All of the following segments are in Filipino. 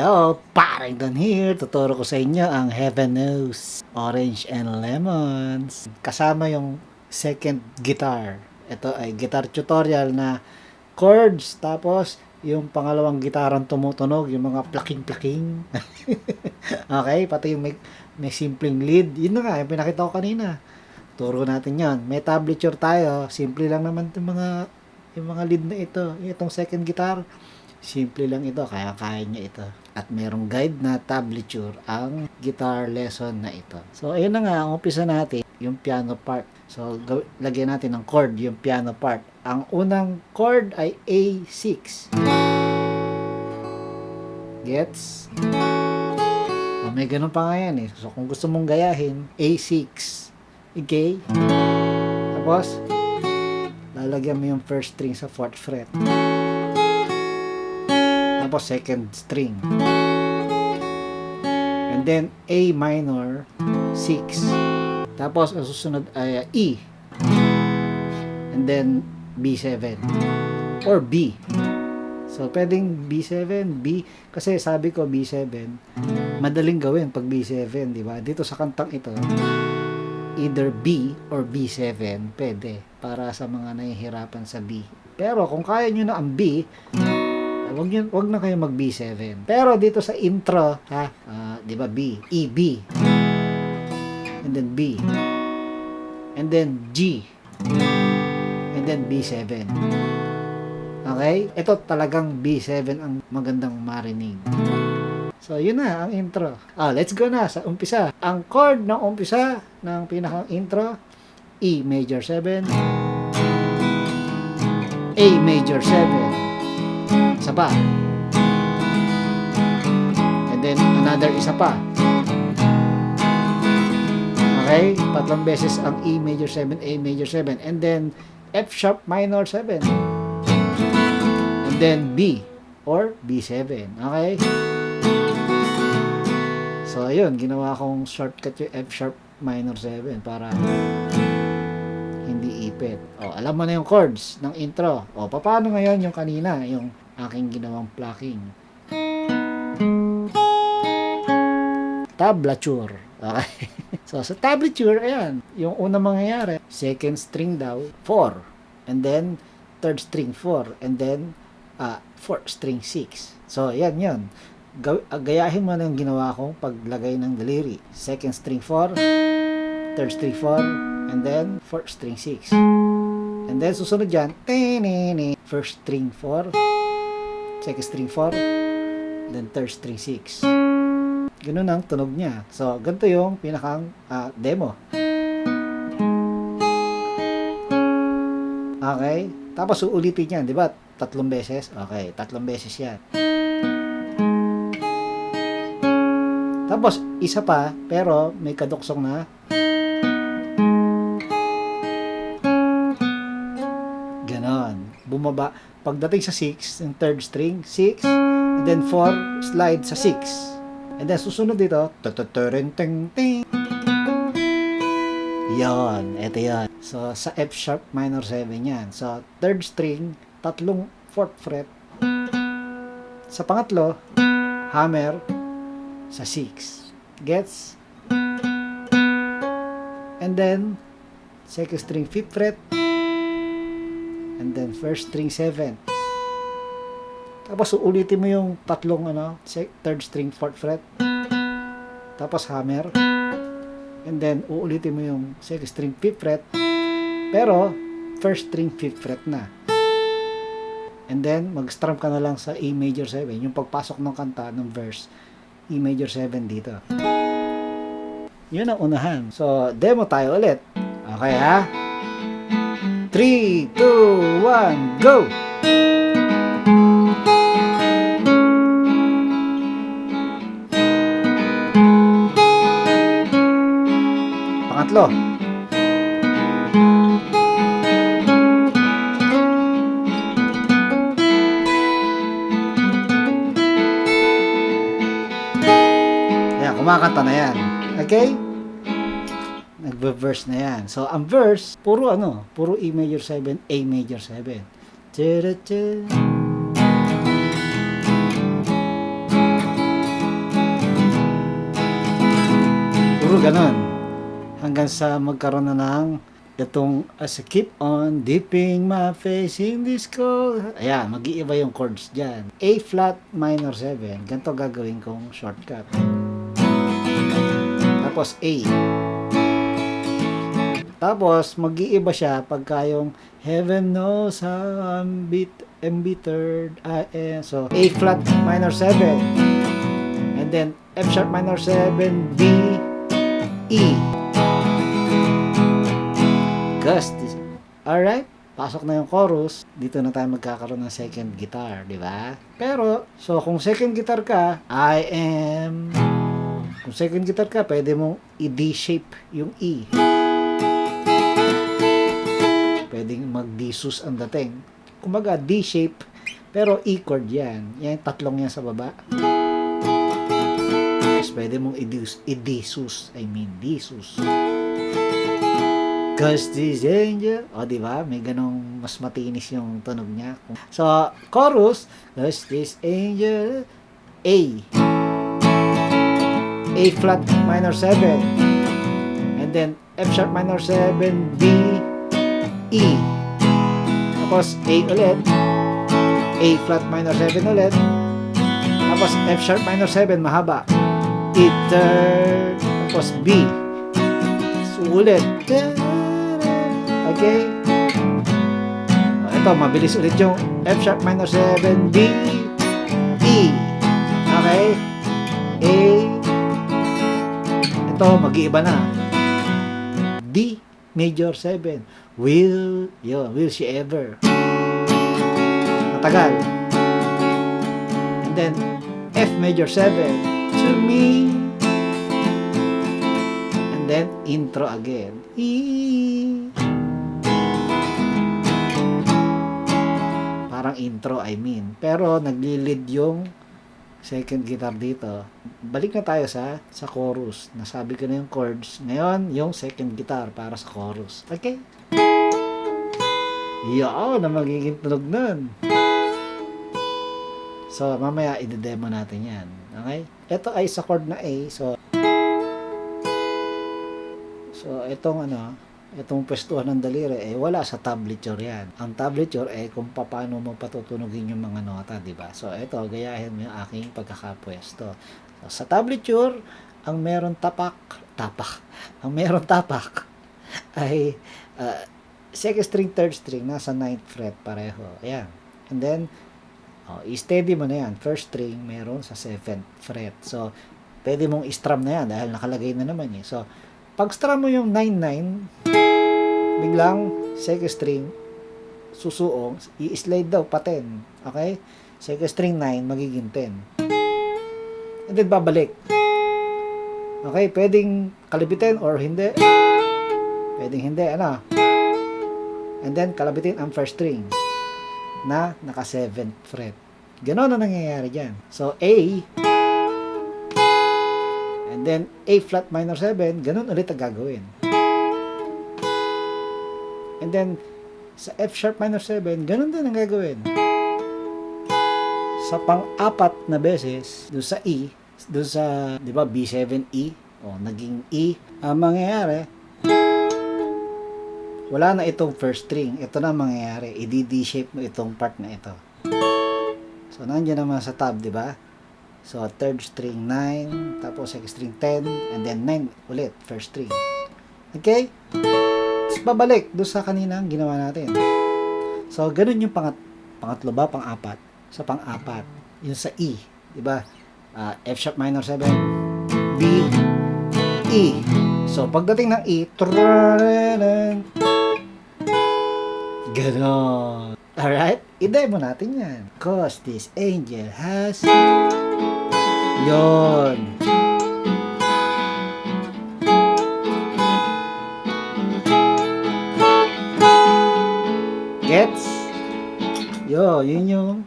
Hello, Parington here. Tuturo ko sa inyo ang Heaven Knows Orange and Lemons. Kasama yung second guitar. Ito ay guitar tutorial na chords. Tapos yung pangalawang gitarang tumutunog, yung mga plaking-plaking. Okay, pati yung may simpleng lead. Yun na nga, yung pinakita ko kanina. Turo natin yon. May tablature tayo. Simple lang naman yung mga lead na ito. Itong second guitar. Simple lang ito, kaya niya ito. At merong guide na tablature ang guitar lesson na ito. So, ayun na nga, ang umpisa natin, yung piano part. So, lagyan natin ng chord, yung piano part. Ang unang chord ay A6. Gets? Oh, may ganun pa nga yan eh. So, kung gusto mong gayahin, A6. Okay? Tapos, lalagyan mo yung first string sa 4th fret. Tapos second string. And then A minor 6. Tapos ang susunod ay E. And then B7 or B. So pwedeng B7, B kasi sabi ko B7 madaling gawin pag B7, di ba? Dito sa kantang ito either B or B7 pwede para sa mga nahihirapan sa B. Pero kung kaya nyo na ang B, wag na kayo mag B7. Pero dito sa intro, di ba B, E, B. And then B. And then G. And then B7. Okay? Ito talagang B7 ang magandang marinig. So, yun na ang intro. Let's go na sa umpisa. Ang chord ng umpisa ng pinakang intro, E major 7, A major 7, isa pa. And then another isa pa. Okay? Tatlong beses ang E major 7, A major 7. And then F sharp minor 7. And then B or B7. Okay? So, ayun. Ginawa kong shortcut yung F sharp minor 7 para hindi ipit. Alam mo na yung chords ng intro. Paano ngayon yung kanina? Yung aking ginawang plucking. Tablature. Okay. So, sa tablature, ayan. Yung unang mangyayari, second string daw, 4. And then, third string, 4. And then, fourth string, 6. So, ayan yun. Gayahin mo na yung ginawa kong paglagay ng daliri. Second string, 4. Third string, 4. And then, fourth string, 6. And then, susunod dyan, first string, 4. Second string 4, then third string 6. Ganun ang tunog niya. So, ganito yung pinakang demo. Okay? Tapos uulitin yan, di ba? 3 beses. Okay, 3 beses yan. Tapos, isa pa, pero may kaduksong na ganon. Bumaba. Pagdating sa 6, yung third string, 6, and then 4, slide sa 6. And then susunod dito, yon, eto yan. So, sa F sharp minor 7 yan. So, third string, 3 4th fret. Sa pangatlo, hammer sa 6. Gets? And then, second string, 5th fret. And then first string 7. Tapos uulitin mo yung tatlong third string 4th fret. Tapos hammer. And then uulitin mo yung second string 5th fret. Pero first string 5th fret na. And then mag-strum ka na lang sa E major 7. Yung pagpasok ng kanta ng verse, E major 7 dito. Yun ang unahan. So demo tayo ulit. Okay ha? 3, 2, 1, go! Pangatlo. Ayan, kumakanta na yan. Okay? Nagbe-verse na yan. So, ang verse, puro E major 7, A major 7. Puro ganon. Hanggang sa magkaroon na ng itong as I keep on dipping my face in this cold. Ayan, mag-iiba yung chords dyan. A flat minor 7. Ganito gagawin kong shortcut. Tapos A. Tapos, mag-iiba siya pagka yung heaven knows how I'm embittered I am. So, A flat minor 7. And then, F sharp minor 7, B, E. Gusty. Alright? Pasok na yung chorus. Dito na tayo magkakaroon ng second guitar, di ba? Pero, so kung second guitar ka, I am. Kung second guitar ka, pwede mong i-D shape yung E. Pwedeng mag-D-sus ang dating. Kumbaga, D shape, pero E chord yan. Yan, tatlong yan sa baba. Tapos pwede mong i-D-sus. I mean, D-sus. Cause this angel, o diba, may ganong mas matinis yung tunog niya. So, chorus, cause this angel, A. A flat minor 7. And then, F sharp minor 7, B, E. Tapos, A ulit. A flat minor 7 ulit. Tapos, F sharp minor 7, mahaba. E third. Tapos, B. So, ulit. Okay? Ito, mabilis ulit yung F sharp minor 7, D, E. Okay? A. Ito, mag-iiba na. D major 7. Will she ever? Matagal. And then, F major 7. To me. And then, intro again. E. Parang intro, I mean. Pero nagli-lead yung second guitar dito. Balik na tayo sa chorus. Nasabi ko na yung chords. Ngayon, yung second guitar para sa chorus. Okay? Yun, na magiging tunog nun. So, mamaya i-demo natin yan. Okay? Ito ay sa chord na A. So, itong itong pwestuhan ng daliri, wala sa tablature yan. Ang tablature kung paano mo patutunugin yung mga nota, di ba? So, ito, gayahin mo yung aking pagkakapwesto. So, sa tablature, ang meron tapak, ang meron tapak ay second string, third string, nasa 9th fret pareho. Ayan. And then, i-steady mo na yan. First string, meron sa 7th fret. So, pwede mong i-strum na yan dahil nakalagay na naman eh. So, pag strum mo yung 9-9, biglang second string, susuong, i-slide daw pa 10. Okay? Second string 9, magiging 10. And then, babalik. Okay? Pwedeng kalabitin or hindi. Pwedeng hindi. Ano? And then, kalabitin ang first string na naka 7th fret. Ganon na nangyayari dyan. So, A, and then, A flat minor 7, ganun ulit ang gagawin. And then, sa F sharp minor 7, ganun din ang gagawin. Sa pang-apat na beses, doon sa E, doon sa, di ba, B7E, naging E, ang mangyayari, wala na itong first string. Ito na mangyayari. I-D shape mo itong part na ito. So, nandiyan naman sa tab, di ba? So, third string 9, tapos second string 10, and then 9 ulit, first string. Okay? Tapos babalik doon sa kaninang ginawa natin. So, ganun yung pangatlo ba, pang-apat. Sa pang-apat, yung sa E, di ba? F sharp minor 7, B, E. So, pagdating ng E, ganon. Alright? I-demo natin yan. Cause this angel has... Yon. Gets? Yun yung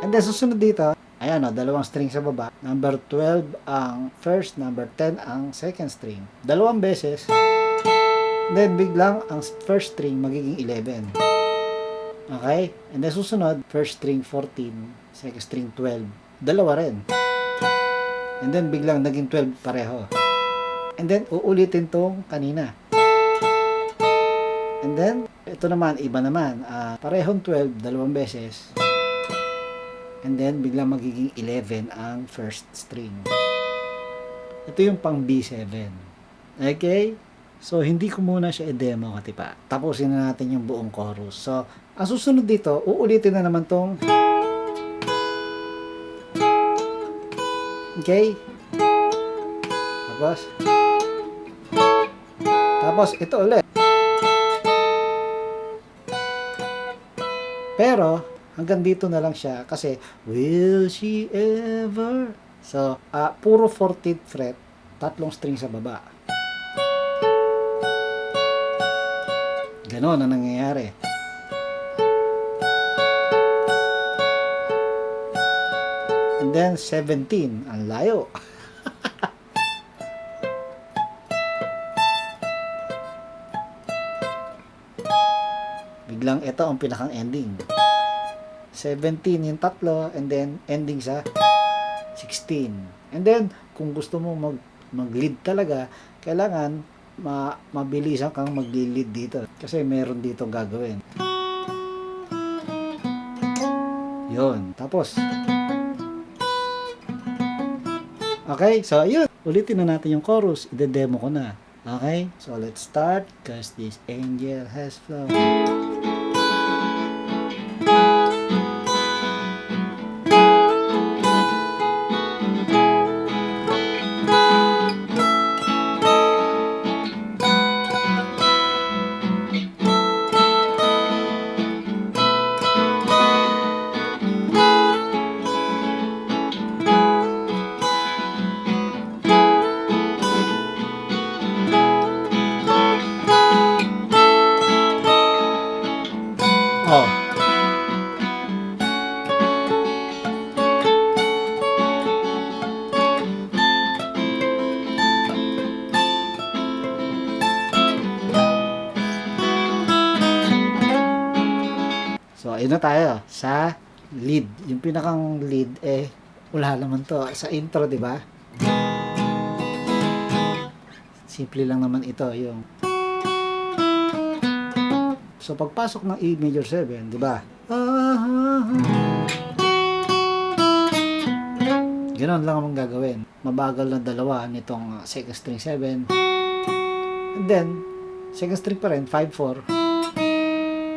And then susunod dito, ayan dalawang string sa baba. Number 12 ang first, number 10 ang second string. Dalawang beses. Then biglang ang first string magiging 11. Okay? And then susunod, first string 14, second string 12. Dalawa rin. And then biglang naging 12 pareho. And then uulitin tong kanina. And then ito naman, iba naman. Parehong 12, dalawang beses. And then biglang magiging 11 ang first string. Ito yung pang B7. Okay? So, hindi ko muna siya i-demo katipa. Tapusin na natin yung buong chorus. So, ang susunod dito, uulitin na naman tong okay? Tapos ito ulit. Pero, hanggang dito na lang siya kasi will she ever? So, puro 14th fret, tatlong string sa baba. Ganon ang nangyayari. And then 17, ang layo. Biglang ito ang pinakang ending. 17 yung tatlo, and then ending sa 16. And then, kung gusto mo mag-lead talaga, kailangan mabilisan kang mag-lead dito. Kasi meron dito gagawin. Yun. Tapos, okay, so yun. Ulitin na natin yung chorus. Ide-demo ko na. Okay? So, let's start. Cause this angel has flown. Oh. So, ayun na tayo sa lead. Yung pinakang lead, wala naman to. Sa intro, di ba? Simple lang naman ito, yung so, pagpasok ng E major 7, di ba? Ganon lang ang gagawin. Mabagal na dalawa nitong second string 7. And then, second string pa rin, 5-4.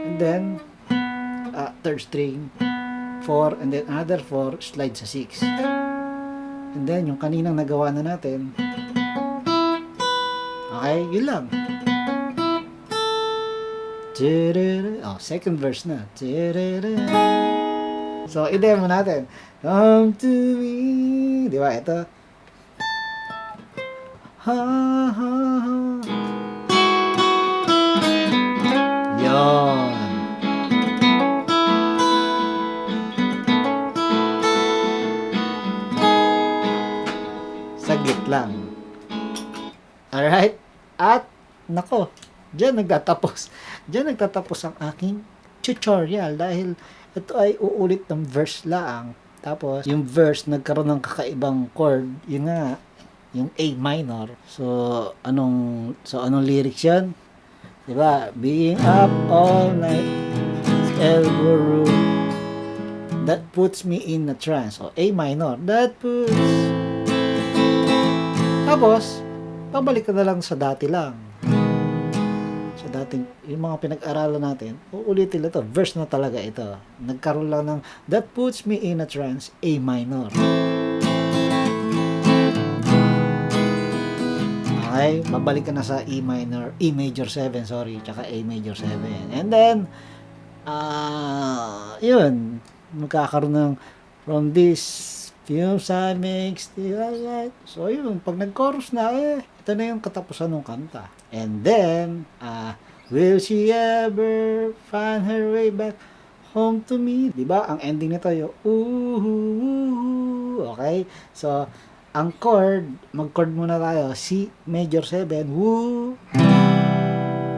And then, third string, 4. And then, another 4, slide sa 6. And then, yung kaninang nagawa na natin, okay, yun lang. Oh, second verse na. So, i-demo natin. Come to me. Di ba? Ito. Ha, ha, ha. Yun. Saglit lang. Alright? At, nako, Diyan nagtatapos ang aking tutorial dahil ito ay uulit ng verse lang. Tapos, yung verse nagkaroon ng kakaibang chord. Yun nga, yung A minor. So, anong lyrics yan? Diba? Being up all night, elbow room, that puts me in a trance. So, A minor, that puts. Tapos, pabalik ka na lang sa dati lang. Dating yung mga pinag-aralan natin, uulitin ito, verse na talaga ito. Nagkaroon lang ng that puts me in a trance, A minor. Okay, babalik ka na sa E minor, E major 7, sorry, tsaka A major 7. And then, yun, magkakaroon ng from this few side makes the light. So yun, pag nag-chorus na, ito na yung katapusan ng kanta. And then, will she ever find her way back home to me? Diba? Ang ending nito yung ooh, okay? So, ang chord, mag-chord muna tayo. C major 7, woo.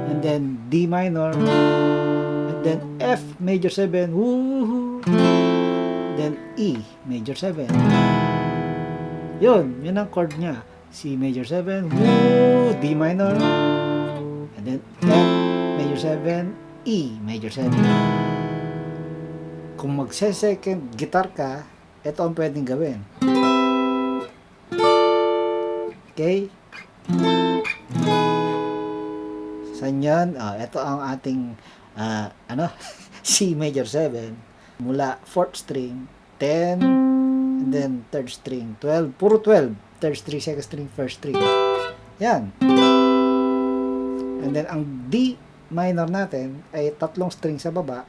And then, D minor. And then, F major 7, woo. Then, E major 7. Yun ang chord niya. C major 7, woo, D minor, and then F major 7, E major 7. Kung magse-second guitar ka, ito ang pwedeng gawin. Okay? Saan yan? Ito ang ating C major 7 mula 4th string, 10, and then 3rd string, 12, puro 12. 3rd string, 2nd string, 1st string. Yan. And then ang D minor natin ay 3 string sa baba.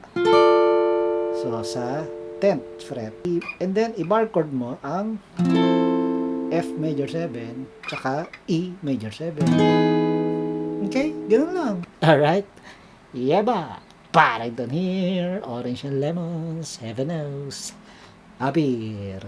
So sa 10th fret. And then i-bar chord mo ang F major 7 tsaka E major 7. Okay? Ganun lang. Alright? Yeba! Paddington here, orange and lemon, 7 O's. Abir.